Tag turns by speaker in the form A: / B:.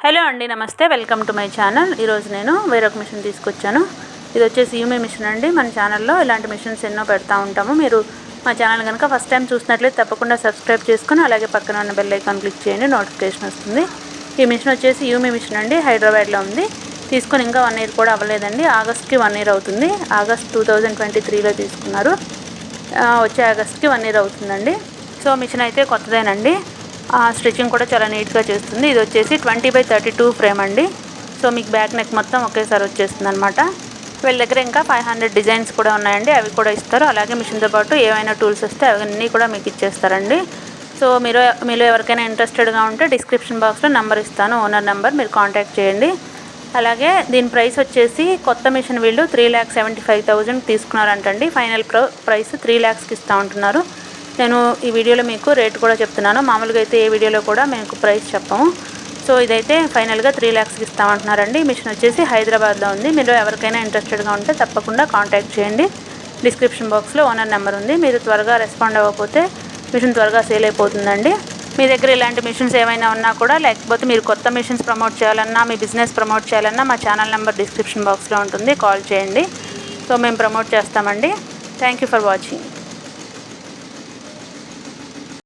A: Hello అండి, నమస్తే. Welcome to my channel. ఈరోజు నేను వేరొక మిషన్ తీసుకొచ్చాను. ఇది వచ్చేసి యూమీ మిషన్ అండి. మన ఛానల్లో ఇలాంటి మిషన్స్ ఎన్నో పెడతా ఉంటాము. మీరు మా ఛానల్ కనుక ఫస్ట్ టైం చూసినట్లయితే తప్పకుండా సబ్స్క్రైబ్ చేసుకుని అలాగే పక్కన ఉన్న బెల్ ఐకాన్ క్లిక్ చేయండి, నోటిఫికేషన్ వస్తుంది. ఈ మిషన్ వచ్చేసి యూమీ మిషన్ అండి. హైదరాబాద్లో ఉంది. తీసుకొని ఇంకా 1 ఇయర్ కూడా అవ్వలేదండి. ఆగస్ట్కి 1 ఇయర్ అవుతుంది. ఆగస్ట్ 2023లో తీసుకున్నారు. వచ్చే ఆగస్ట్కి 1 ఇయర్ అవుతుందండి. సో మిషన్ అయితే కొత్తదేనండి. స్టిచ్చింగ్ కూడా చాలా నీట్గా చేస్తుంది. ఇది వచ్చేసి 20x32 ఫ్రేమ్ అండి. సో మీకు బ్యాక్ నెక్ మొత్తం ఒకేసారి వచ్చేస్తుంది అనమాట. వీళ్ళ దగ్గర ఇంకా 500 డిజైన్స్ కూడా ఉన్నాయండి. అవి కూడా ఇస్తారు. అలాగే మిషన్తో పాటు ఏవైనా టూల్స్ వస్తే అవన్నీ కూడా మీకు ఇచ్చేస్తారండి. సో మీలో ఎవరికైనా ఇంట్రెస్టెడ్గా ఉంటే డిస్క్రిప్షన్ బాక్స్లో నెంబర్ ఇస్తాను, ఓనర్ నెంబర్, మీరు కాంటాక్ట్ చేయండి. అలాగే దీని ప్రైస్ వచ్చేసి కొత్త మిషన్ వీళ్ళు 3,75,000 తీసుకున్నారంటండి. ఫైనల్ ప్రైస్ 3 lakhsకి ఇస్తూ ఉంటున్నారు. నేను ఈ వీడియోలో మీకు రేట్ కూడా చెప్తున్నాను. మామూలుగా అయితే ఏ వీడియోలో కూడా మీకు ప్రైస్ చెప్పము. సో ఇదైతే ఫైనల్గా 3 lakhsకి ఇస్తామంటున్నారండి. మిషన్ వచ్చేసి హైదరాబాద్లో ఉంది. మీరు ఎవరికైనా ఇంట్రెస్టెడ్గా ఉంటే తప్పకుండా కాంటాక్ట్ చేయండి. డిస్క్రిప్షన్ బాక్స్లో ఓనర్ నెంబర్ ఉంది. మీరు త్వరగా రెస్పాండ్ అవ్వకపోతే మిషన్ త్వరగా సేల్ అయిపోతుందండి. మీ దగ్గర ఇలాంటి మిషన్స్ ఏమైనా ఉన్నా కూడా, లేకపోతే మీరు కొత్త మిషన్స్ ప్రమోట్ చేయాలన్నా, మీ బిజినెస్ ప్రమోట్ చేయాలన్నా మా ఛానల్ నెంబర్ డిస్క్రిప్షన్ బాక్స్లో ఉంటుంది, కాల్ చేయండి. సో మేము ప్రమోట్ చేస్తామండి. Thank you for watching.